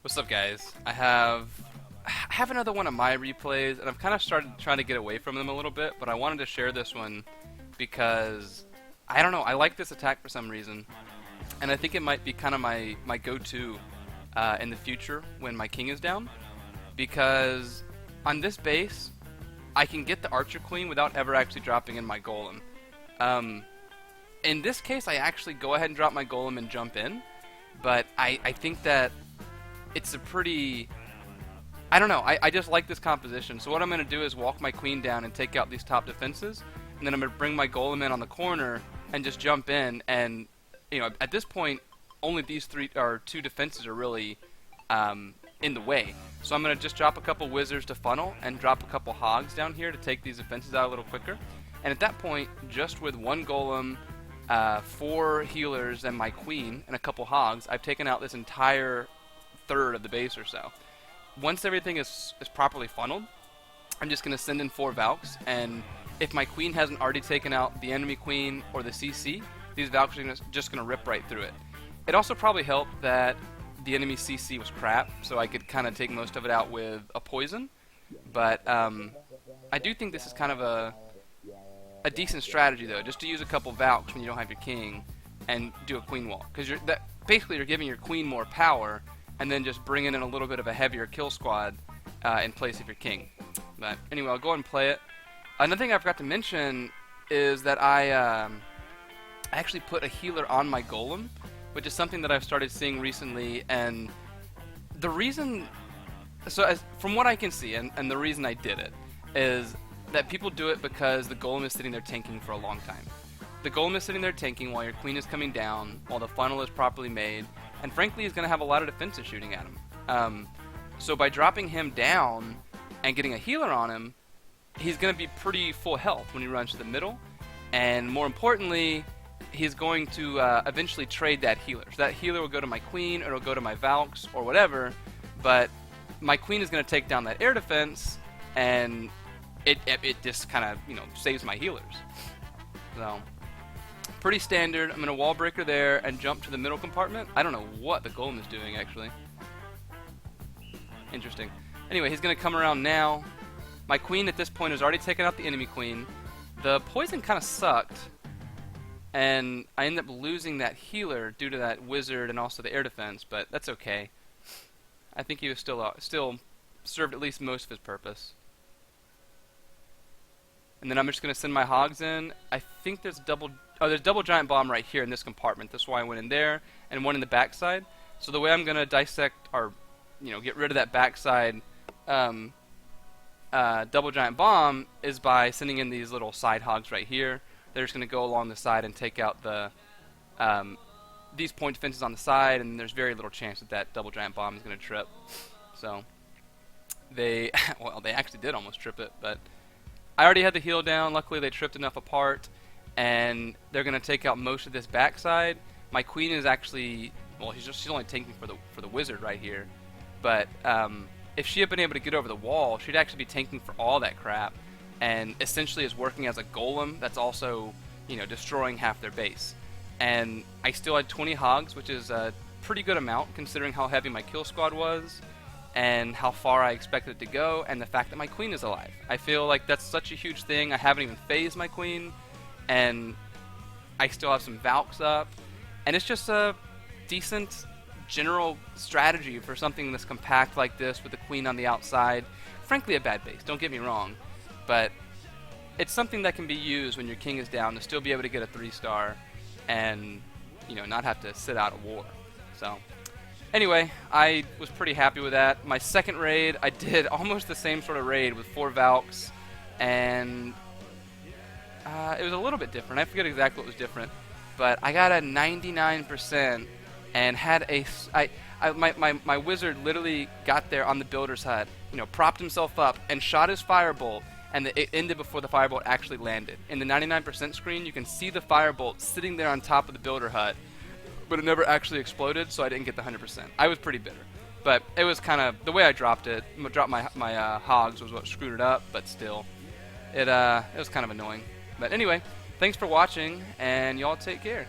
What's up, guys? I have another one of my replays, and I've kind of started trying to get away from them a little bit, but I wanted to share this one because I don't know, I like this attack for some reason, and I think it might be kind of my go-to in the future when my king is down, because on this base I can get the archer queen without ever actually dropping in my golem. In this case, I actually go ahead and drop my golem and jump in, but I think that it's a pretty... I don't know, I just like this composition. So what I'm going to do is walk my queen down and take out these top defenses, and then I'm going to bring my golem in on the corner and just jump in, and you know, at this point only these two defenses are really in the way. So I'm going to just drop a couple wizards to funnel and drop a couple hogs down here to take these defenses out a little quicker. And at that point, just with one golem, 4 healers, and my queen, and a couple hogs, I've taken out this entire third of the base or so. Once everything is properly funneled, I'm just going to send in 4 valks, and if my queen hasn't already taken out the enemy queen or the CC, these valks are just going to rip right through it. It also probably helped that the enemy CC was crap, so I could kind of take most of it out with a poison, but I do think this is kind of a decent strategy, though, just to use a couple valks when you don't have your king and do a queen wall, because basically you're giving your queen more power and then just bringing in a little bit of a heavier kill squad in place of your king. But anyway, I'll go and play it. Another thing I forgot to mention is that I actually put a healer on my golem, which is something that I've started seeing recently, and the reason, from what I can see, and the reason I did it, is that people do it because the golem is sitting there tanking for a long time. The golem is sitting there tanking while your queen is coming down, while the funnel is properly made, and frankly he's going to have a lot of defenses shooting at him. So by dropping him down and getting a healer on him, he's going to be pretty full health when he runs to the middle, and more importantly, he's going to eventually trade that healer. So that healer will go to my queen, or it'll go to my valks, or whatever, but my queen is going to take down that air defense, and it just kind of, you know, saves my healers. So pretty standard. I'm going to wall breaker there and jump to the middle compartment. I don't know what the golem is doing, actually. Interesting. Anyway, he's going to come around now. My queen at this point has already taken out the enemy queen. The poison kind of sucked, and I ended up losing that healer due to that wizard and also the air defense, but that's okay. I think he was still served at least most of his purpose. And then I'm just going to send my hogs in. I think there's there's double giant bomb right here in this compartment. That's why I went in there, and one in the backside. So the way I'm going to dissect, or get rid of that backside double giant bomb is by sending in these little side hogs right here. They're just going to go along the side and take out the these point defenses on the side, and there's very little chance that that double giant bomb is going to trip. So they actually did almost trip it, but I already had the heal down. Luckily they tripped enough apart, and they're going to take out most of this backside. My queen is actually, well, she's only tanking for the wizard right here, but if she had been able to get over the wall, she'd actually be tanking for all that crap, and essentially is working as a golem that's also, destroying half their base. And I still had 20 hogs, which is a pretty good amount considering how heavy my kill squad was and how far I expected it to go, and the fact that my queen is alive. I feel like that's such a huge thing. I haven't even phased my queen, and I still have some valks up, and it's just a decent general strategy for something that's compact like this with the queen on the outside. Frankly, a bad base, don't get me wrong, but it's something that can be used when your king is down to still be able to get a 3-star and not have to sit out a war. So anyway, I was pretty happy with that. My second raid, I did almost the same sort of raid with 4 valks, and it was a little bit different. I forget exactly what was different, but I got a 99% and had my wizard literally got there on the builder's hut, propped himself up and shot his firebolt, and it ended before the firebolt actually landed. In the 99% screen, you can see the firebolt sitting there on top of the builder hut, but it never actually exploded, so I didn't get the 100%. I was pretty bitter, but it was kind of the way I dropped it. Dropped my hogs was what screwed it up, but still, it was kind of annoying. But anyway, thanks for watching, and y'all take care.